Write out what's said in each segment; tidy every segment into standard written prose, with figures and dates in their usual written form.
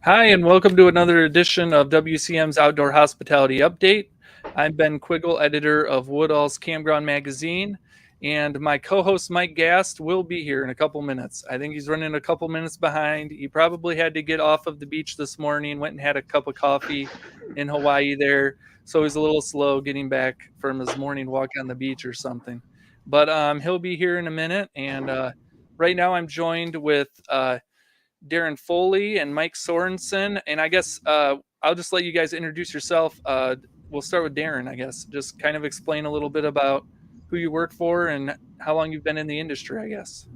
Hi, and welcome to another edition of WCM's Outdoor Hospitality Update. I'm Ben Quiggle, editor of Woodall's Campground Magazine, and my co-host Mike Gast will be here in a couple minutes. I think he's running a couple minutes behind. He probably had to get off of the beach this morning, went and had a cup of coffee in Hawaii there, so he's a little slow getting back from his morning walk on the beach or something. But he'll be here in a minute, and right now I'm joined with Darren Foley and Mike Sorensen. And I guess I'll just let you guys introduce yourself. We'll start with Darren, I guess. Just kind of explain a little bit about who you work for and how long you've been in the industry, I guess.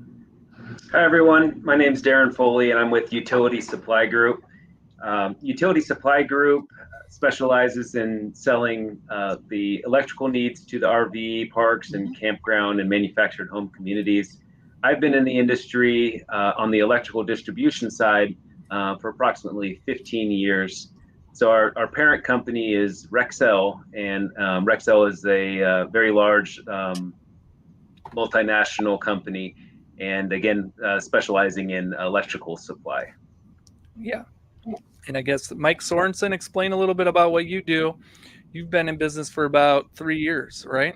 Hi, everyone. My name is Darren Foley, and I'm with Utility Supply Group. Utility Supply Group specializes in selling the electrical needs to the RV parks and campground and manufactured home communities. I've been in the industry on the electrical distribution side for approximately 15 years. So our parent company is Rexel, and Rexel is a very large multinational company, and again, specializing in electrical supply. Yeah. And I guess Mike Sorensen, explain a little bit about what you do. You've been in business for about 3 years, right?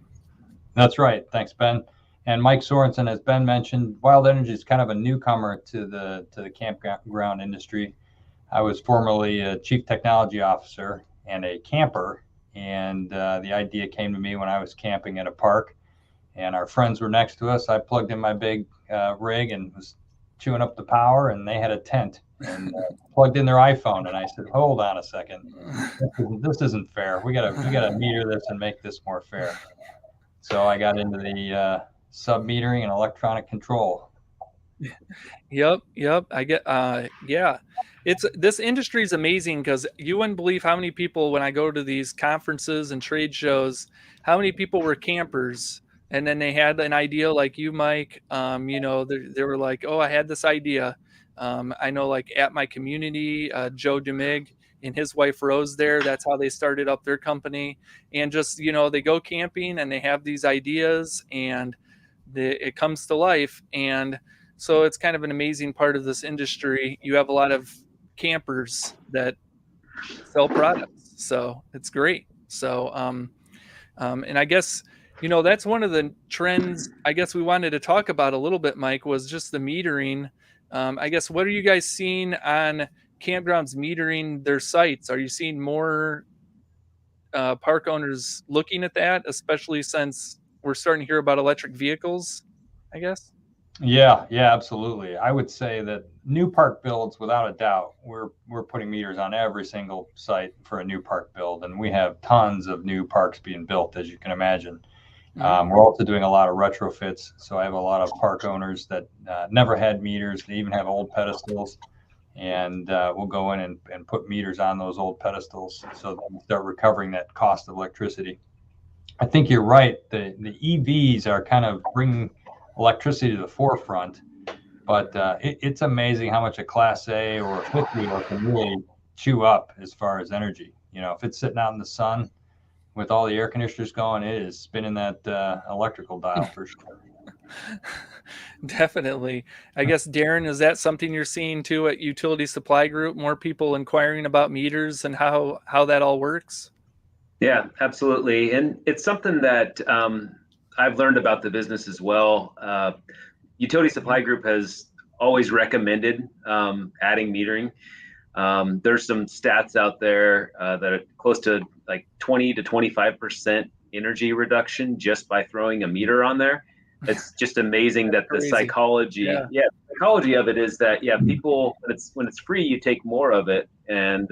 That's right. Thanks, Ben. And Mike Sorensen, as Ben mentioned, Wild Energy is kind of a newcomer to the campground industry. I was formerly a chief technology officer and a camper, and the idea came to me when I was camping at a park, and our friends were next to us. I plugged in my big rig and was chewing up the power, and they had a tent and plugged in their iPhone, and I said, "Hold on a second, this isn't fair. We gotta meter this and make this more fair." So I got into the sub metering and electronic control. Yep. I get yeah. This industry is amazing because you wouldn't believe how many people, when I go to these conferences and trade shows, how many people were campers and then they had an idea like you, Mike. They were like, "Oh, I had this idea." I know, like at my community, Joe Dumig and his wife Rose there. That's how they started up their company, and just they go camping and they have these ideas, and it comes to life. And so it's kind of an amazing part of this industry. You have a lot of campers that sell products, so it's great. So, and I guess that's one of the trends. I guess we wanted to talk about a little bit, Mike, was just the metering. I guess what are you guys seeing on campgrounds metering their sites? Are you seeing more park owners looking at that, especially since we're starting to hear about electric vehicles, I guess? Yeah, absolutely. I would say that new park builds, without a doubt, we're putting meters on every single site for a new park build, and we have tons of new parks being built, as you can imagine. We're also doing a lot of retrofits. So I have a lot of park owners that never had meters. They even have old pedestals, and we'll go in and put meters on those old pedestals so that we start recovering that cost of electricity. I think you're right. The EVs are kind of bringing electricity to the forefront, but it's amazing how much a Class A or a fifth wheel can really chew up as far as energy. If it's sitting out in the sun with all the air conditioners going, it is spinning that electrical dial for sure. Definitely. I guess, Darren, is that something you're seeing too at Utility Supply Group? More people inquiring about meters and how that all works? Yeah, absolutely. And it's something that I've learned about the business as well. Utility Supply Group has always recommended adding metering. There's some stats out there that are close to like 20 to 25% energy reduction just by throwing a meter on there. It's just amazing that the psychology, psychology of it is that, people, when it's free, you take more of it. And,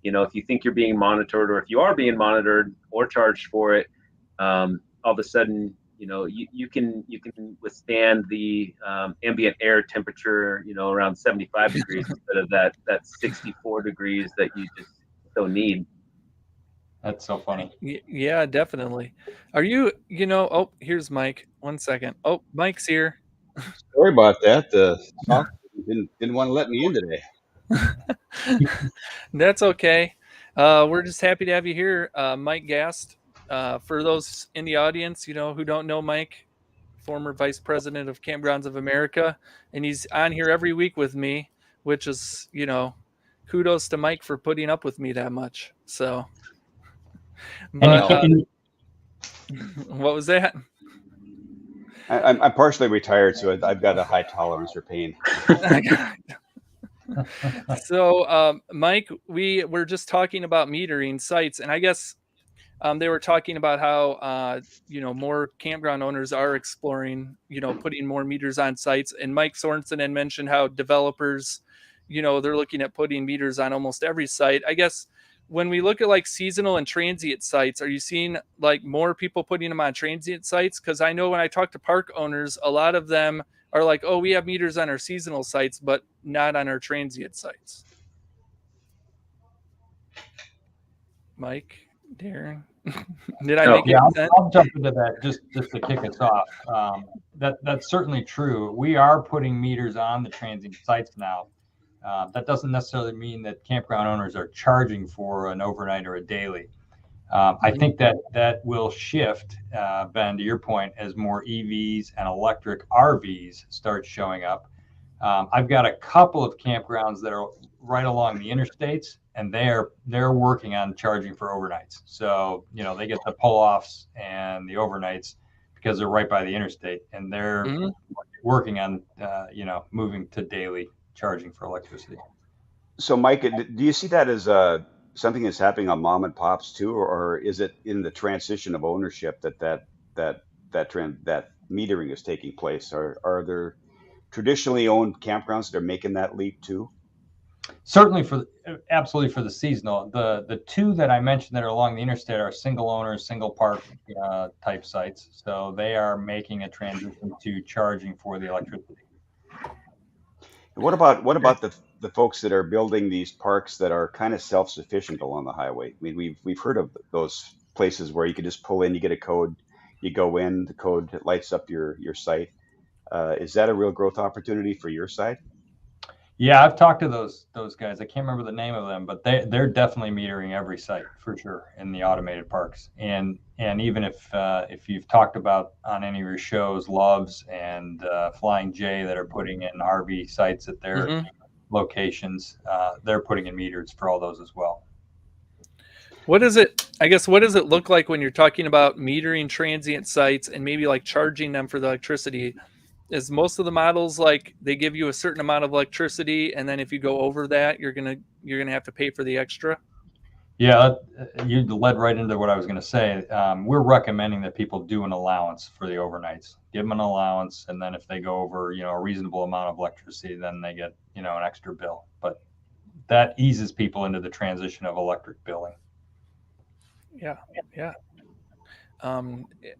if you think you're being monitored, or if you are being monitored or charged for it, all of a sudden, you can withstand the ambient air temperature, around 75 degrees instead of that 64 degrees that you just don't need. That's so funny. Yeah, definitely. Are you, oh, here's Mike. 1 second. Oh, Mike's here. Sorry about that. Didn't want to let me in today. That's okay. We're just happy to have you here, Mike Gast. For those in the audience, who don't know Mike, former vice president of Campgrounds of America, and he's on here every week with me, which is, kudos to Mike for putting up with me that much. So, but what was that? I'm partially retired, so I've got a high tolerance for pain. So, Mike, we were just talking about metering sites, and I guess they were talking about how more campground owners are exploring, putting more meters on sites. And Mike Sorensen had mentioned how developers, they're looking at putting meters on almost every site. I guess when we look at like seasonal and transient sites, are you seeing like more people putting them on transient sites? Because I know when I talk to park owners, a lot of them are like, oh, we have meters on our seasonal sites, but not on our transient sites. Mike, Darren, did I make sense? I'll jump into that just to kick us off. That's certainly true. We are putting meters on the transient sites now. That doesn't necessarily mean that campground owners are charging for an overnight or a daily. I think that will shift, Ben, to your point, as more EVs and electric RVs start showing up. I've got a couple of campgrounds that are right along the interstates, and they're working on charging for overnights. So, they get the pull-offs and the overnights because they're right by the interstate, and they're working on, moving to daily charging for electricity. So, Mike, do you see that as something that's happening on mom and pops too, or is it in the transition of ownership that metering is taking place? Are there traditionally owned campgrounds that are making that leap too? Certainly, absolutely for the seasonal. The two that I mentioned that are along the interstate are single owners, single park type sites. So they are making a transition to charging for the electricity. What about the folks that are building these parks that are kind of self-sufficient along the highway? I mean, we've heard of those places where you can just pull in, you get a code, you go in, the code lights up your site. Is that a real growth opportunity for your site? Yeah, I've talked to those guys. I can't remember the name of them, but they're definitely metering every site for sure in the automated parks. And even if you've talked about on any of your shows, Loves and Flying J that are putting in RV sites at their locations, they're putting in meters for all those as well. What does it look like when you're talking about metering transient sites and maybe like charging them for the electricity? Is most of the models like they give you a certain amount of electricity, and then if you go over that, you're gonna have to pay for the extra? Yeah, you led right into what I was going to say. We're recommending that people do an allowance for the overnights. Give them an allowance, and then if they go over, a reasonable amount of electricity, then they get, an extra bill. But that eases people into the transition of electric billing. Yeah.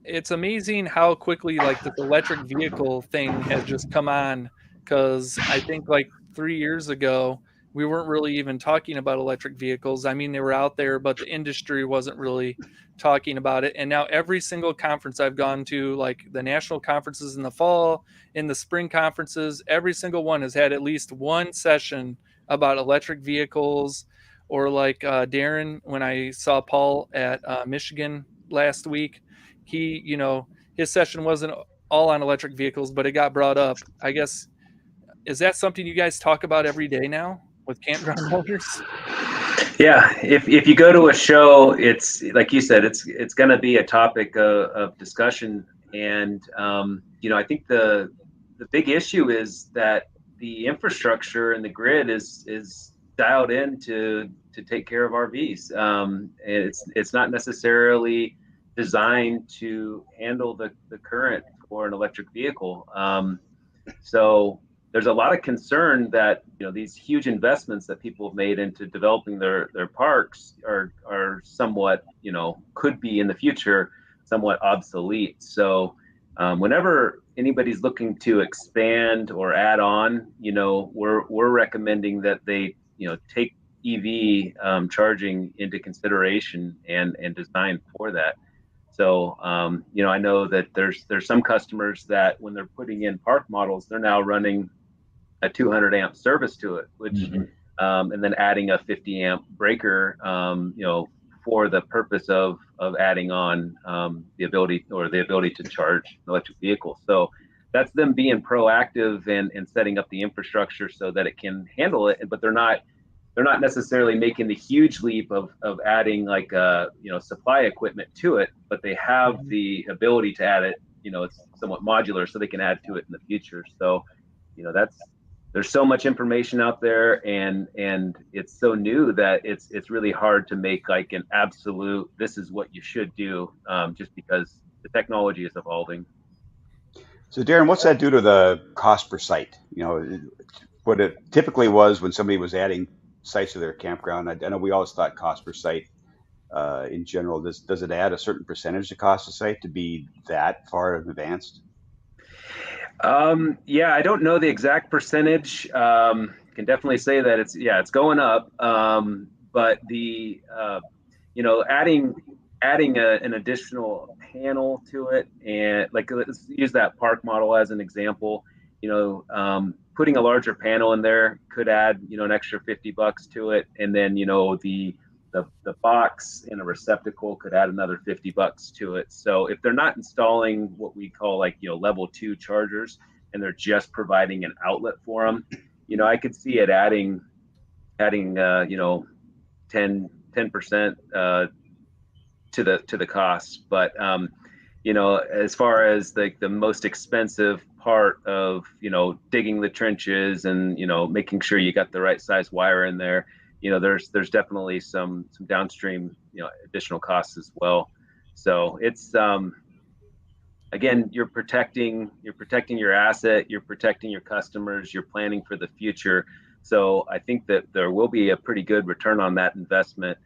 It's amazing how quickly like this electric vehicle thing has just come on, because I think like 3 years ago we weren't really even talking about electric vehicles. I mean, they were out there, but the industry wasn't really talking about it. And now every single conference I've gone to, like the national conferences in the fall, in the spring conferences, every single one has had at least one session about electric vehicles. Or like Darren, when I saw Paul at Michigan last week, he, his session wasn't all on electric vehicles, but it got brought up. I guess, is that something you guys talk about every day now with campground owners? Yeah, if you go to a show, it's like you said, it's going to be a topic of discussion, and I think the big issue is that the infrastructure and the grid is dialed in to take care of RVs. It's not necessarily designed to handle the current for an electric vehicle. So there's a lot of concern that these huge investments that people have made into developing their parks are somewhat could be in the future somewhat obsolete. So whenever anybody's looking to expand or add on, we're recommending that they take EV charging into consideration and design for that. So I know that there's some customers that when they're putting in park models, they're now running a 200 amp service to it, which and then adding a 50 amp breaker, for the purpose of adding on the ability to charge an electric vehicle. So that's them being proactive and setting up the infrastructure so that it can handle it, but they're not they're not necessarily making the huge leap of adding like supply equipment to it, but they have the ability to add it. It's somewhat modular, so they can add to it in the future. So there's so much information out there, and it's so new that it's really hard to make like an absolute this is what you should do, just because the technology is evolving. So Darren, what's that do to the cost per site? What it typically was when somebody was adding sites to their campground. I know we always thought cost per site in general. Does it add a certain percentage to cost of site to be that far advanced? Yeah, I don't know the exact percentage. Can definitely say that it's going up. But the adding an additional panel to it, and like let's use that park model as an example. Putting a larger panel in there could add an extra $50 to it, and then the box in a receptacle could add another $50 to it. So if they're not installing what we call like level 2 chargers, and they're just providing an outlet for them, I could see it adding 10% to the cost. But as far as like the most expensive part of digging the trenches and making sure you got the right size wire in there, there's definitely some downstream additional costs as well. So it's again, you're protecting your asset, you're protecting your customers, you're planning for the future. So I think that there will be a pretty good return on that investment,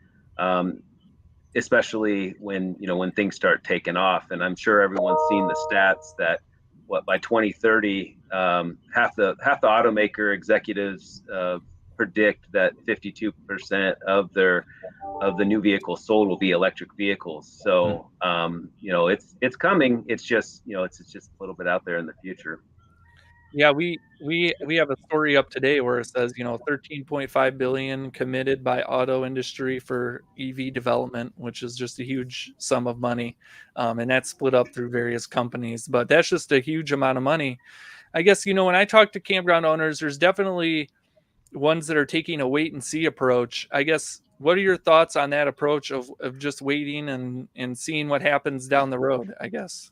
especially when things start taking off. And I'm sure everyone's seen the stats that by 2030, half the automaker executives predict that 52% of the new vehicles sold will be electric vehicles. So it's coming. It's just it's just a little bit out there in the future. Yeah, we have a story up today where it says 13.5 billion committed by auto industry for EV development, which is just a huge sum of money, and that's split up through various companies. But that's just a huge amount of money. I guess when I talk to campground owners, there's definitely ones that are taking a wait and see approach. I guess, what are your thoughts on that approach of just waiting and seeing what happens down the road, I guess?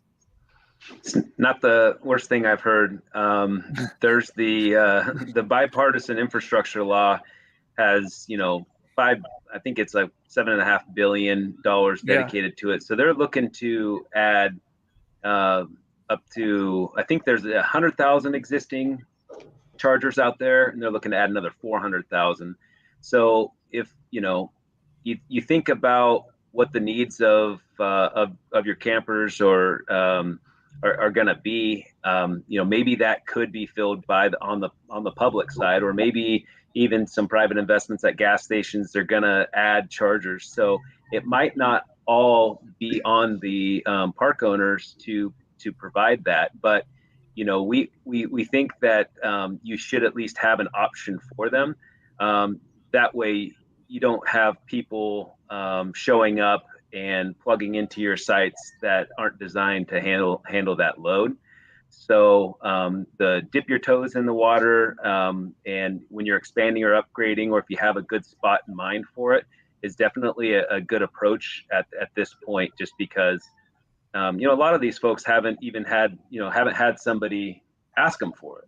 It's not the worst thing I've heard. There's the bipartisan infrastructure law has I think it's like $7.5 billion dedicated to it. So they're looking to add up to, I think there's 100,000 existing chargers out there, and they're looking to add another 400,000. So if you think about what the needs of your campers are going to be, maybe that could be filled by on the public side, or maybe even some private investments at gas stations. They're going to add chargers, so it might not all be on the park owners to provide that, but we think that you should at least have an option for them. That way you don't have people showing up and plugging into your sites that aren't designed to handle that load. So the dip your toes in the water, and when you're expanding or upgrading, or if you have a good spot in mind for it, is definitely a good approach at this point, just because a lot of these folks haven't had somebody ask them for it.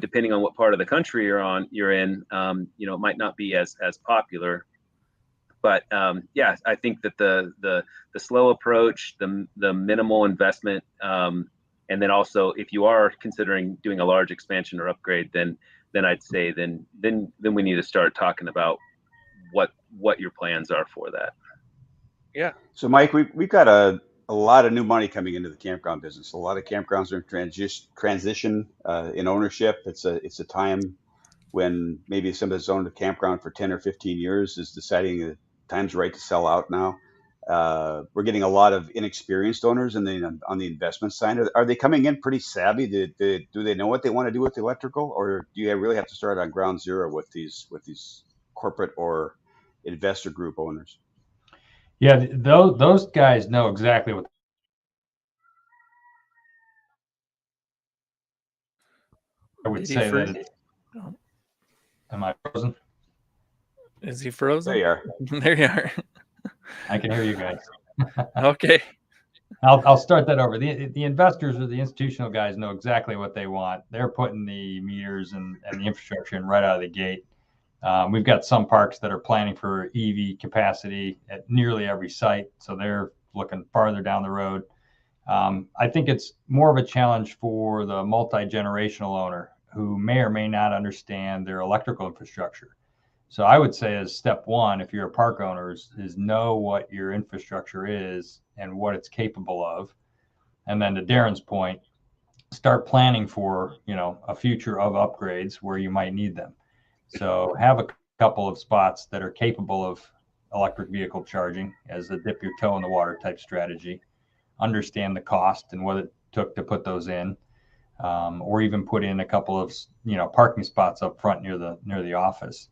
Depending on what part of the country you're in, it might not be as popular. But I think that the slow approach, the minimal investment, and then also if you are considering doing a large expansion or upgrade, then I'd say then we need to start talking about what your plans are for that. Yeah. So Mike, we've got a lot of new money coming into the campground business. A lot of campgrounds are in transition in ownership. It's a time when maybe somebody that's owned a campground for 10 or 15 years is deciding that time's right to sell out now. We're getting a lot of inexperienced owners on the investment side. Are they coming in pretty savvy? Do they know what they want to do with the electrical, or do you really have to start on ground zero with these corporate or investor group owners? Yeah, those guys know exactly what. I would say that. Am I frozen? Is he frozen? There you are. There you are. I can hear you guys. Okay. I'll start that over. The investors or the institutional guys know exactly what they want. They're putting the meters and the infrastructure in right out of the gate. We've got some parks that are planning for EV capacity at nearly every site, so they're looking farther down the road. I think it's more of a challenge for the multi-generational owner who may or may not understand their electrical infrastructure. So I would say as step one, if you're a park owner, is know what your infrastructure is and what it's capable of. And then to Darren's point, start planning for, a future of upgrades where you might need them. So have a couple of spots that are capable of electric vehicle charging as a dip your toe in the water type strategy. Understand the cost and what it took to put those in, or even put in a couple of, parking spots up front near the office.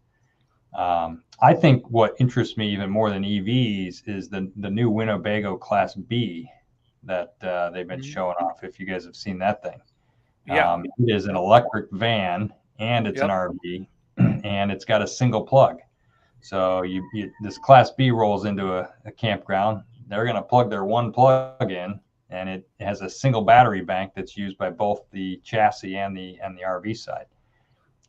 I think what interests me even more than EVs is the new Winnebago Class B that they've been showing off. If you guys have seen that thing, Yeah. it is an electric van and it's an RV, and it's got a single plug. So this Class B rolls into a campground. They're going to plug their one plug in, and it has a single battery bank that's used by both the chassis and the RV side.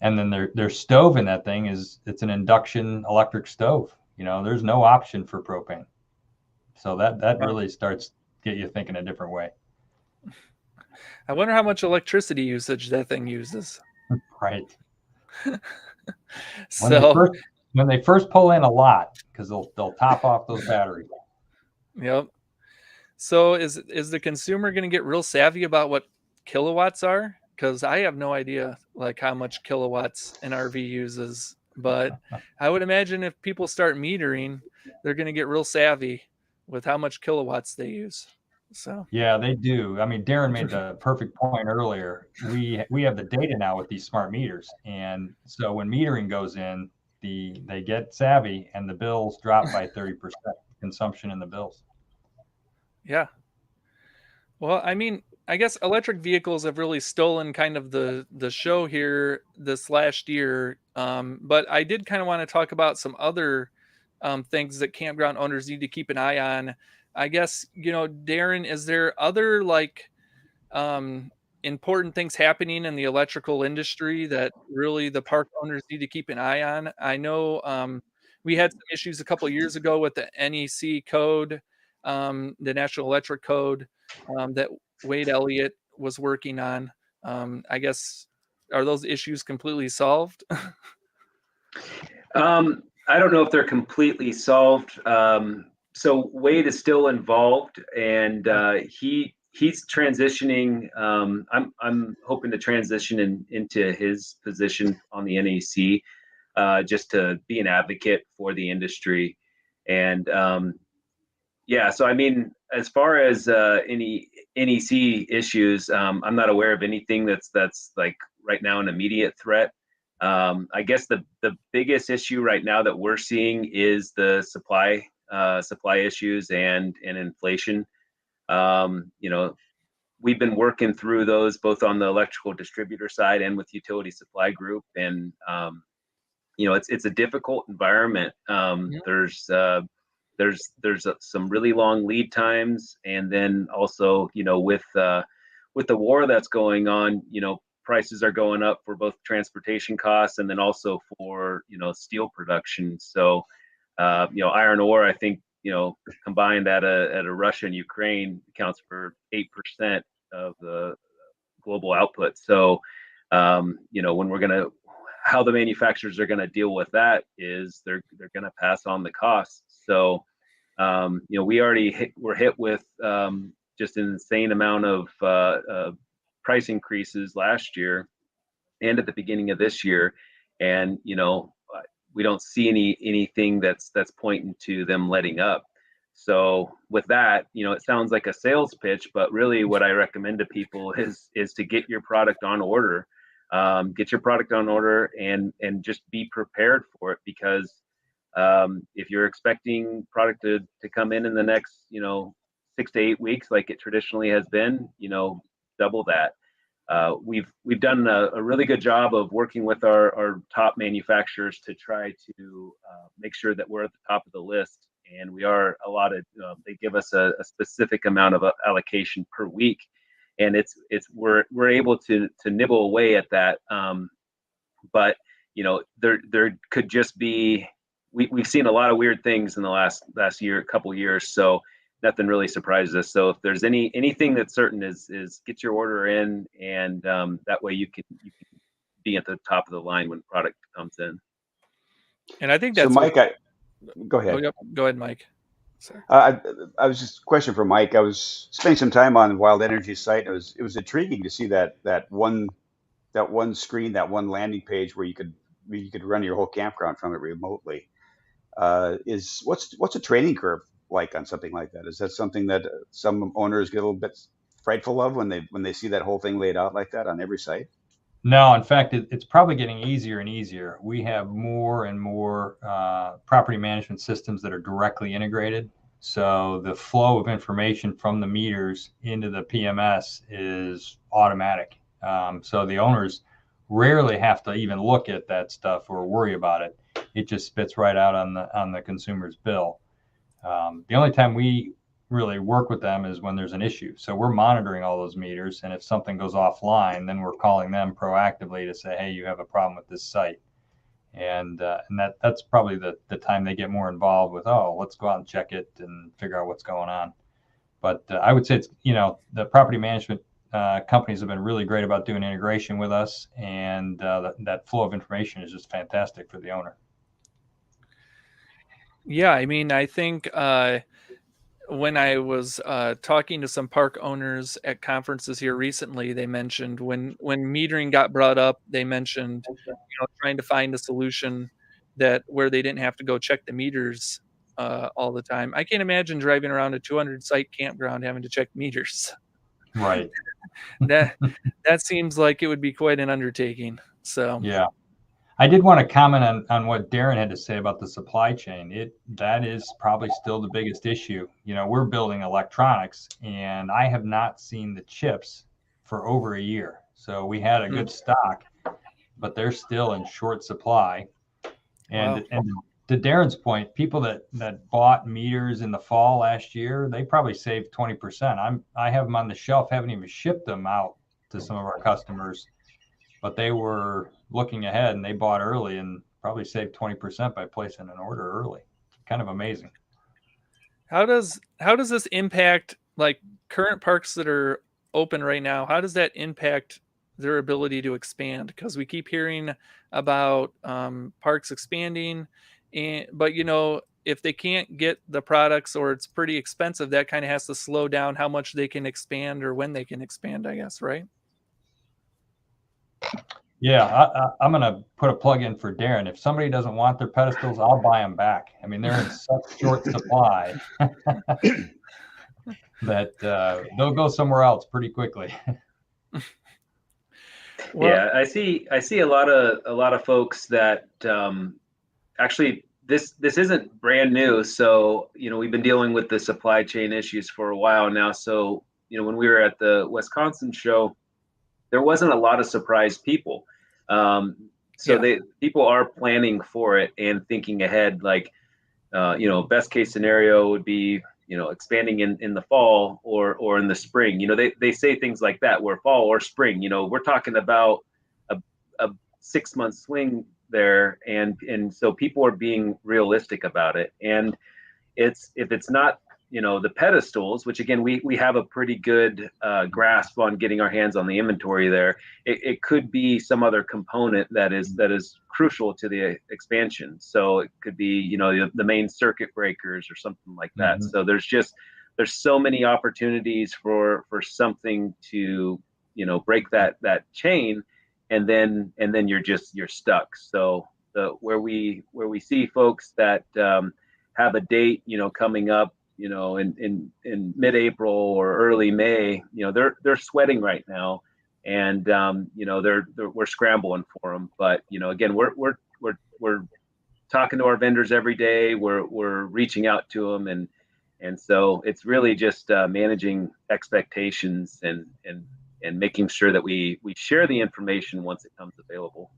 And then their stove in that thing it's an induction electric stove. There's no option for propane. So that really starts get you thinking a different way. I wonder how much electricity usage that thing uses. Right. So when they first pull in a lot, because they'll top off those batteries. Yep. So is the consumer going to get real savvy about what kilowatts are? Because I have no idea like how much kilowatts an RV uses, but I would imagine if people start metering, they're going to get real savvy with how much kilowatts they use. So yeah, they do. I mean, Darren made the perfect point earlier. We have the data now with these smart meters, and so when metering goes in, they get savvy, and the bills drop by 30% consumption in the bills. Yeah. Well, I mean, I guess electric vehicles have really stolen kind of the show here this last year. But I did kind of want to talk about some other things that campground owners need to keep an eye on. I guess, Darren, is there other like important things happening in the electrical industry that really the park owners need to keep an eye on? I know we had some issues a couple of years ago with the NEC code, the National Electric Code, that Wade Elliott was working on. I guess, are those issues completely solved? I don't know if they're completely solved. So Wade is still involved, and he's transitioning. I'm hoping to transition into his position on the NEC, just to be an advocate for the industry. And so I mean, as far as any NEC issues, I'm not aware of anything that's like right now an immediate threat. I guess the biggest issue right now that we're seeing is the supply issues and inflation. We've been working through those both on the electrical distributor side and with utility supply group, and it's a difficult environment. There's some really long lead times, and then also with the war that's going on, prices are going up for both transportation costs and then also for steel production. So iron ore, I think combined at a Russia and Ukraine accounts for 8% of the global output. So when how the manufacturers are going to deal with that is they're going to pass on the costs. So we're hit with just an insane amount of price increases last year and at the beginning of this year, and we don't see anything that's pointing to them letting up. So with that, it sounds like a sales pitch, but really what I recommend to people is to get your product on order. Get your product on order and just be prepared for it, because if you're expecting product to come in the next 6 to 8 weeks like it traditionally has been, double that. we've done a really good job of working with our top manufacturers to try to make sure that we're at the top of the list, and we are allotted. They give us a specific amount of allocation per week, and we're able to nibble away at that. But there could just be we've seen a lot of weird things in the last year, couple years, so nothing really surprises us. So if there's anything that's certain is get your order in, and that way you can be at the top of the line when product comes in. And I think So that's Mike, go oh, ahead. yep, go ahead, Mike. Sorry. I was just a question for Mike. I was spending some time on Wild Energy's site. It was intriguing to see that one screen, that one landing page where you could run your whole campground from it remotely. What's a training curve like on something like that? Is that something that some owners get a little bit frightful of when they see that whole thing laid out like that on every site? No, in fact, it's probably getting easier and easier. We have more and more property management systems that are directly integrated. So the flow of information from the meters into the PMS is automatic. So the owners rarely have to even look at that stuff or worry about it. It just spits right out on the consumer's bill. The only time we really work with them is when there's an issue. So we're monitoring all those meters, and if something goes offline, then we're calling them proactively to say, hey, you have a problem with this site. And that's probably the time they get more involved with, oh, let's go out and check it and figure out what's going on. But I would say it's, the property management companies have been really great about doing integration with us, and that flow of information is just fantastic for the owner. Yeah, I mean, I think when I was talking to some park owners at conferences here recently, they mentioned when metering got brought up, they mentioned trying to find a solution where they didn't have to go check the meters all the time. I can't imagine driving around a 200 site campground having to check meters. Right. That seems like it would be quite an undertaking. So yeah. I did want to comment on what Darren had to say about the supply chain. That is probably still the biggest issue. We're building electronics, and I have not seen the chips for over a year. So we had a good stock, but they're still in short supply. And wow. And to Darren's point, people that bought meters in the fall last year, they probably saved 20%. I have them on the shelf, haven't even shipped them out to some of our customers, but they were looking ahead and they bought early and probably saved 20% by placing an order early. Kind of amazing. How does this impact like current parks that are open right now? How does that impact their ability to expand? Because we keep hearing about parks expanding, but if they can't get the products or it's pretty expensive, that kind of has to slow down how much they can expand or when they can expand, I guess, right? Yeah, I'm going to put a plug in for Darren. If somebody doesn't want their pedestals, I'll buy them back. I mean, they're in such short supply that they'll go somewhere else pretty quickly. Well, yeah, I see a lot of folks that actually this isn't brand new. So we've been dealing with the supply chain issues for a while now. So when we were at the Wisconsin show, there wasn't a lot of surprised people. People are planning for it and thinking ahead. Like, best case scenario would be, expanding in the fall or in the spring. They say things like that, where fall or spring. We're talking about a 6-month swing there, and so people are being realistic about it. And if it's not the pedestals, which again we have a pretty good grasp on getting our hands on the inventory there, it could be some other component that is crucial to the expansion. So it could be the main circuit breakers or something like that. Mm-hmm. So there's so many opportunities for something to break that chain, and then you're stuck. So where we see folks that have a date coming up in mid-April or early May, they're sweating right now, and we're scrambling for them. But again, we're talking to our vendors every day. We're reaching out to them, and so it's really just managing expectations and making sure that we share the information once it comes available.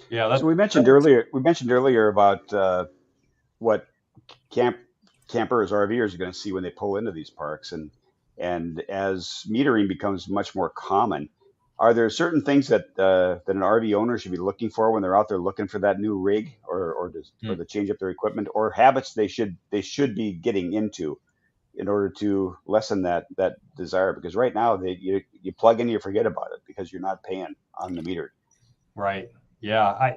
Yeah, So we mentioned earlier about what campers, RVers are going to see when they pull into these parks, and as metering becomes much more common, are there certain things that an RV owner should be looking for when they're out there looking for that new rig, or to change up their equipment, or habits they should be getting into in order to lessen that desire? Because right now you plug in, you forget about it because you're not paying on the meter. Right. Yeah.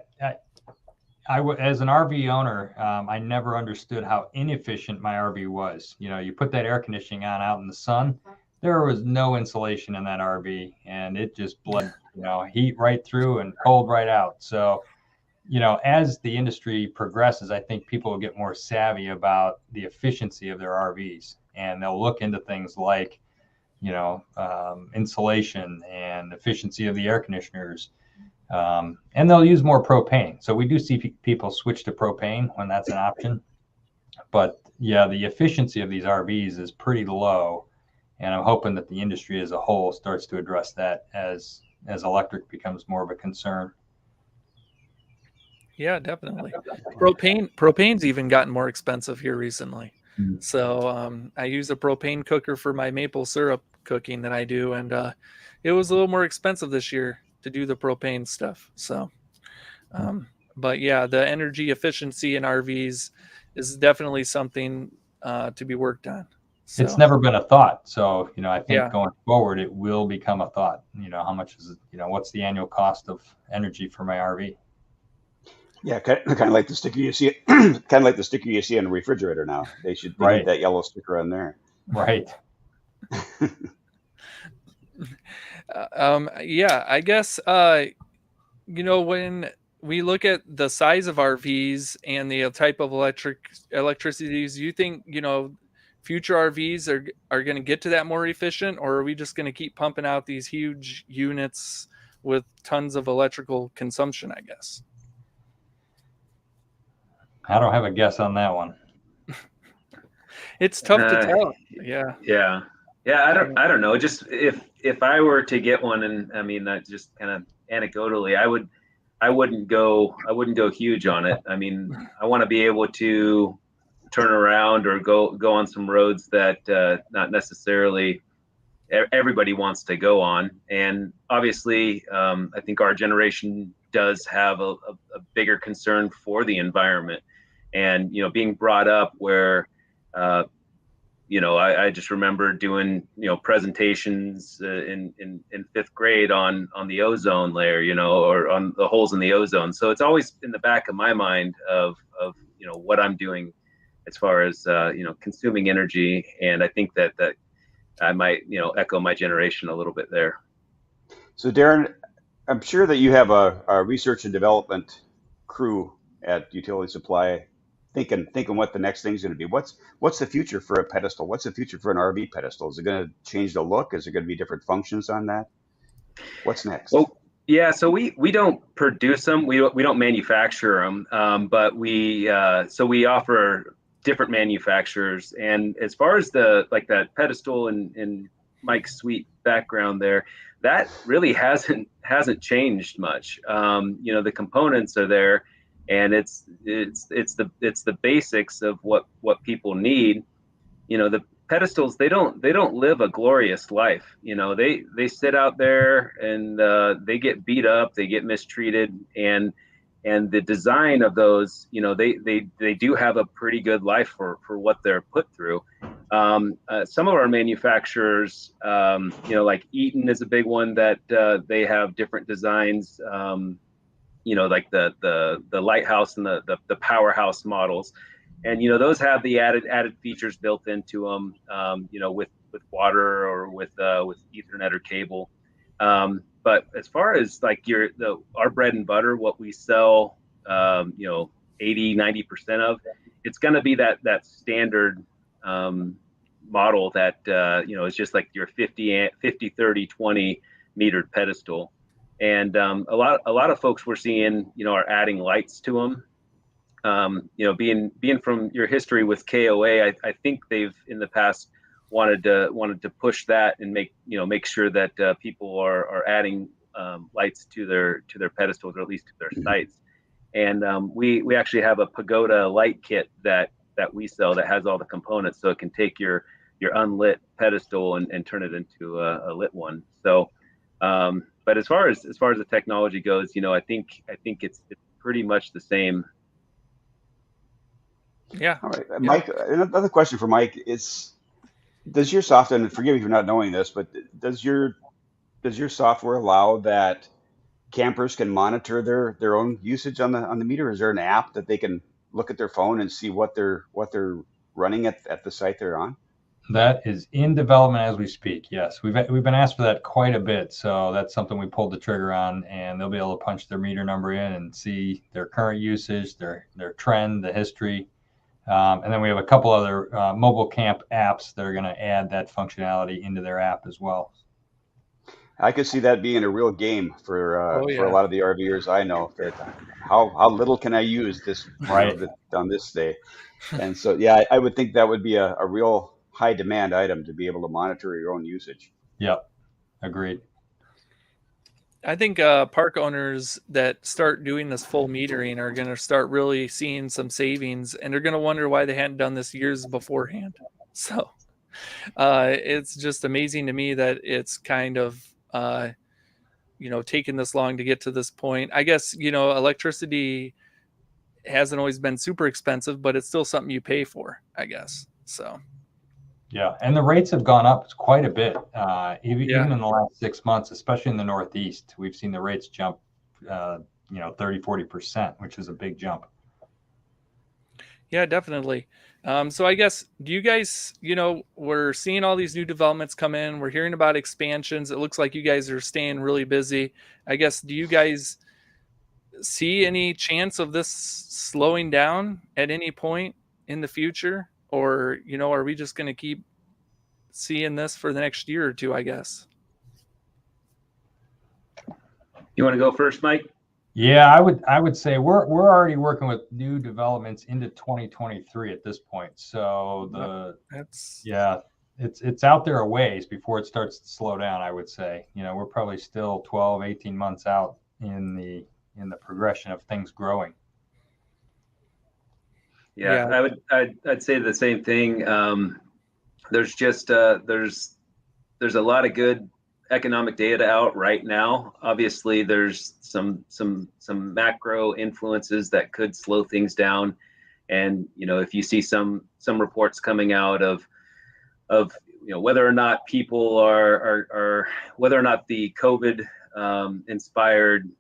As an RV owner, I never understood how inefficient my RV was. You put that air conditioning on out in the sun, there was no insulation in that RV, and it just bled, heat right through and cold right out. So, as the industry progresses, I think people will get more savvy about the efficiency of their RVs, and they'll look into things like, insulation and efficiency of the air conditioners. And they'll use more propane. So we do see people switch to propane when that's an option. But yeah, the efficiency of these RVs is pretty low. And I'm hoping that the industry as a whole starts to address that as electric becomes more of a concern. Yeah, definitely. Propane's even gotten more expensive here recently. So I use a propane cooker for my maple syrup cooking that I do, and it was a little more expensive this year to do the propane stuff. So, but yeah, the energy efficiency in RVs is definitely something to be worked on. So, it's never been a thought. So, I think Yeah. going forward, it will become a thought. How much is it, what's the annual cost of energy for my RV? Yeah, kind of like the sticker you see, kind of like the sticker you see on a refrigerator now. They need Right. that yellow sticker on there. Right. yeah, I guess, when we look at the size of RVs and the type of electricities, you think, future RVs are going to get to that more efficient, or are we just going to keep pumping out these huge units with tons of electrical consumption, I guess? I don't have a guess on that one. It's tough to tell. Yeah. I don't know. Just if I were to get one, and I mean that just kind of anecdotally, I wouldn't go huge on it. I mean, I want to be able to turn around or go on some roads that not necessarily everybody wants to go on. And obviously, I think our generation does have a bigger concern for the environment, and being brought up where I just remember doing presentations in fifth grade on the ozone layer, or on the holes in the ozone. So it's always in the back of my mind of what I'm doing as far as consuming energy. And I think that I might echo my generation a little bit there. So Darren, I'm sure that you have a research and development crew at Utility Supply thinking what the next thing's going to be. What's the future for a pedestal? What's the future for an RV pedestal? Is it going to change the look? Is there going to be different functions on that? What's next? Well, yeah, so we don't produce them. We don't manufacture them, but we offer different manufacturers. And as far as that pedestal and Mike's sweet background there, that really hasn't changed much. The components are there, and it's the basics of what people need. The pedestals, they don't live a glorious life. They sit out there and they get beat up, they get mistreated, and the design of those, they do have a pretty good life for what they're put through. Some of our manufacturers, like Eaton is a big one that they have different designs. Like the lighthouse and the powerhouse models, and those have the added features built into them, with water or with Ethernet or cable. But as far as like our bread and butter, what we sell, 80-90% of, it's going to be that standard model that is just like your 50-30-20 metered pedestal. And a lot of folks we're seeing, are adding lights to them. Being from your history with KOA, I think they've in the past wanted to push that and make sure that people are adding lights to their pedestals, or at least to their sites. And we actually have a pagoda light kit that we sell that has all the components, so it can take your unlit pedestal and turn it into a lit one. So, but as far as the technology goes, I think it's pretty much the same. Yeah. All right, Mike. Another question for Mike is: does your software, and forgive me for not knowing this, but does your software allow that campers can monitor their own usage on the meter? Is there an app that they can look at their phone and see what they're running at the site they're on? That is in development as we speak. Yes, we've been asked for that quite a bit, so that's something we pulled the trigger on, and they'll be able to punch their meter number in and see their current usage, their trend, the history, and then we have a couple other mobile camp apps that are going to add that functionality into their app as well. I could see that being a real game for a Yeah. lot of the RVers I know. That how little can I use this Right. on this day? And so yeah, I would think that would be a real high demand item to be able to monitor your own usage. Yep, agreed. I think park owners that start doing this full metering are going to start really seeing some savings, and they're going to wonder why they hadn't done this years beforehand. So it's just amazing to me that it's kind of taken this long to get to this point. I guess electricity hasn't always been super expensive, but it's still something you pay for, I guess. So yeah, and the rates have gone up quite a bit, even in the last 6 months, especially in the Northeast. We've seen the rates jump 30-40%, which is a big jump. Yeah, definitely. So I guess, do you guys, we're seeing all these new developments come in. We're hearing about expansions. It looks like you guys are staying really busy. I guess, do you guys see any chance of this slowing down at any point in the future? Or, are we just going to keep seeing this for the next year or two, I guess? You want to go first, Mike? Yeah, I would say we're already working with new developments into 2023 at this point. So it's out there a ways before it starts to slow down, I would say. We're probably still 12, 18 months out in the progression of things growing. Yeah. I'd say the same thing. There's just there's a lot of good economic data out right now. Obviously, there's some macro influences that could slow things down, and if you see some reports coming out of whether or not people are whether or not the COVID inspired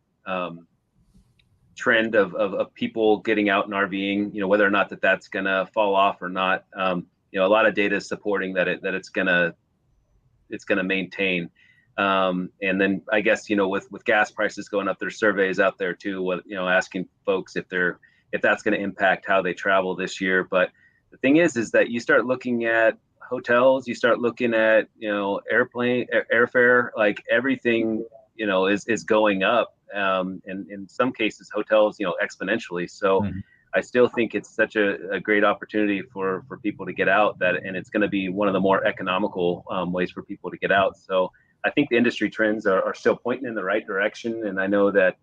trend of people getting out and RVing, whether or not that's going to fall off or not. A lot of data is supporting that it's going to maintain. And then I guess, with gas prices going up, there's surveys out there too, asking folks if that's going to impact how they travel this year. But the thing is that you start looking at hotels, you start looking at, airfare, like everything, is going up. And in some cases, hotels, exponentially. So I still think it's such a great opportunity for people to get out, and it's going to be one of the more economical ways for people to get out. So I think the industry trends are still pointing in the right direction. And I know that,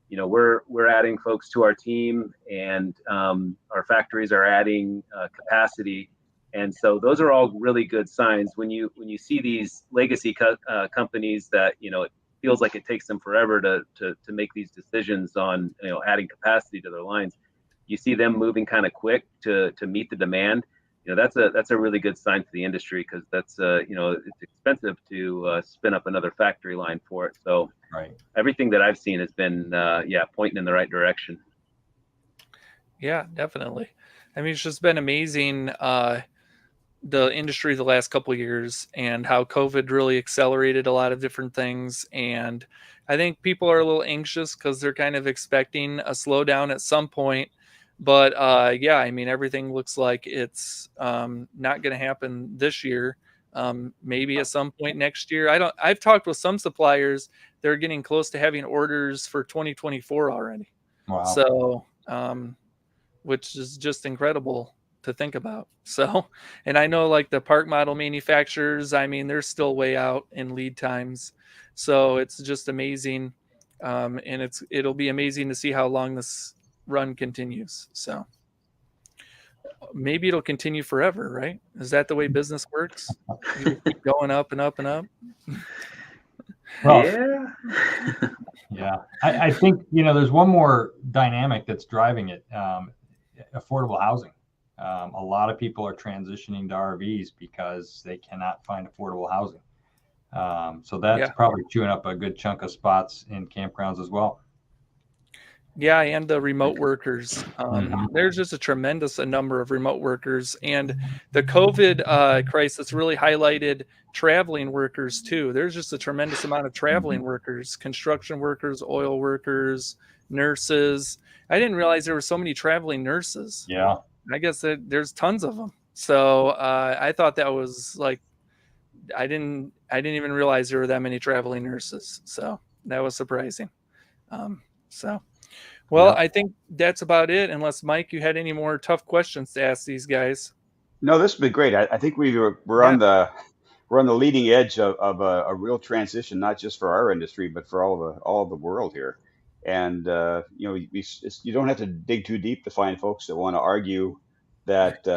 we're adding folks to our team, and our factories are adding capacity. And so those are all really good signs. When you see these legacy companies that, it feels like it takes them forever to make these decisions on, adding capacity to their lines. You see them moving kind of quick to meet the demand. That's a really good sign for the industry, because that's it's expensive to spin up another factory line for it. So right. Everything that I've seen has been pointing in the right direction. Yeah, definitely. I mean, it's just been amazing, the industry the last couple of years, and how COVID really accelerated a lot of different things. And I think people are a little anxious because they're kind of expecting a slowdown at some point. But I mean, everything looks like it's not going to happen this year. Maybe at some point next year. I've talked with some suppliers. They're getting close to having orders for 2024 already. Wow. So, which is just incredible to think about. So, and I know like the park model manufacturers, I mean, they're still way out in lead times. So it's just amazing. And it'll be amazing to see how long this run continues. So maybe it'll continue forever, right? Is that the way business works? You keep going up and up and up. Well, Yeah. yeah, I think, there's one more dynamic that's driving it, affordable housing. A lot of people are transitioning to RVs because they cannot find affordable housing. So that's probably chewing up a good chunk of spots in campgrounds as well. Yeah, and the remote workers. There's just a tremendous number of remote workers, and the COVID crisis really highlighted traveling workers too. There's just a tremendous amount of traveling workers, construction workers, oil workers, nurses. I didn't realize there were so many traveling nurses. Yeah, I guess there's tons of them. So I thought that was like, I didn't even realize there were that many traveling nurses. So that was surprising. Well, I think that's about it. Unless Mike, you had any more tough questions to ask these guys. No, this has been great. I think we're on the leading edge of a real transition, not just for our industry, but for all of the world here. And you don't have to dig too deep to find folks that want to argue that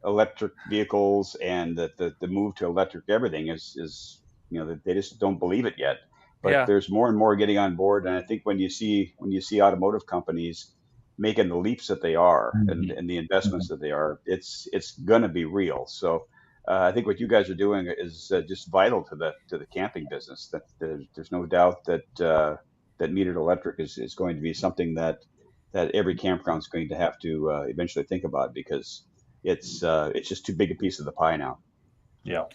electric vehicles and that the move to electric everything is that they just don't believe it yet. But there's more and more getting on board, and I think when you see automotive companies making the leaps that they are and the investments that they are, it's going to be real. So I think what you guys are doing is just vital to the camping business. That there's no doubt that that metered electric is going to be something that every campground is going to have to eventually think about, because it's just too big a piece of the pie now. Yeah.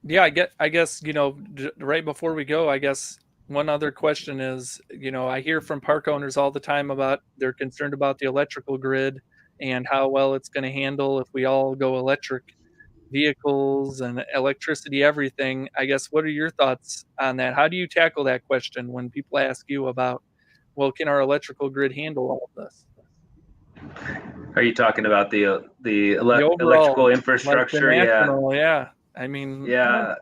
Yeah, I guess, right before we go, I guess one other question is, I hear from park owners all the time about they're concerned about the electrical grid and how well it's going to handle if we all go electric vehicles and electricity, everything. I guess, what are your thoughts on that? How do you tackle that question when people ask you about, well, can our electrical grid handle all of this? Are you talking about the overall, electrical infrastructure? Like the national, yeah. I mean, yeah,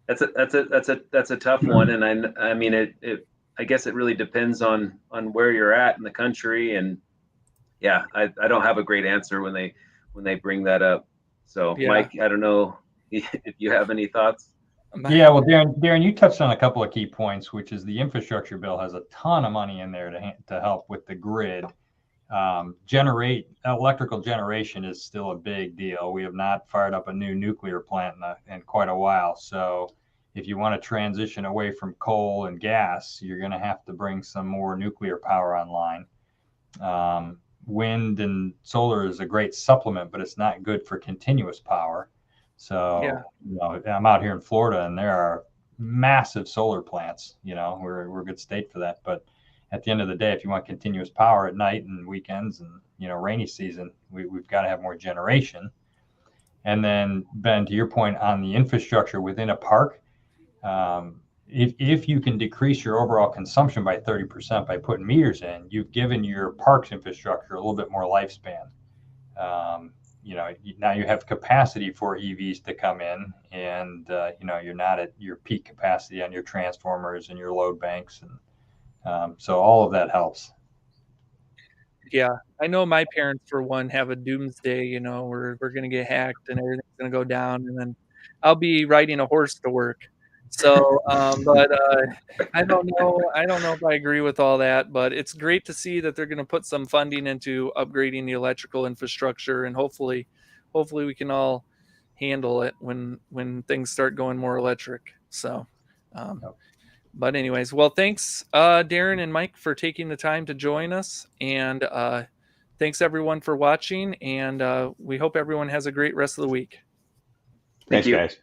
that's a tough one, and I mean I guess it really depends on where you're at in the country, and I don't have a great answer when they bring that up. So Mike, I don't know if you have any thoughts. Yeah, well, Darren, you touched on a couple of key points, which is the infrastructure bill has a ton of money in there to help with the grid. Electrical generation is still a big deal. We have not fired up a new nuclear plant in quite a while. So if you want to transition away from coal and gas, you're going to have to bring some more nuclear power online. Wind and solar is a great supplement, but it's not good for continuous power. So I'm out here in Florida, and there are massive solar plants. We're a good state for that, but at the end of the day, if you want continuous power at night and weekends and rainy season, we've got to have more generation. And then, Ben, to your point on the infrastructure within a park, if you can decrease your overall consumption by 30% by putting meters in, you've given your park's infrastructure a little bit more lifespan. Now you have capacity for EVs to come in, and you're not at your peak capacity on your transformers and your load banks, and so all of that helps. Yeah, I know my parents, for one, have a doomsday. We're going to get hacked and everything's going to go down, and then I'll be riding a horse to work. So, but I don't know if I agree with all that. But it's great to see that they're going to put some funding into upgrading the electrical infrastructure, and hopefully we can all handle it when things start going more electric. So. But anyways, well, thanks, Darren and Mike, for taking the time to join us. And thanks, everyone, for watching. And we hope everyone has a great rest of the week. Thanks, you. guys.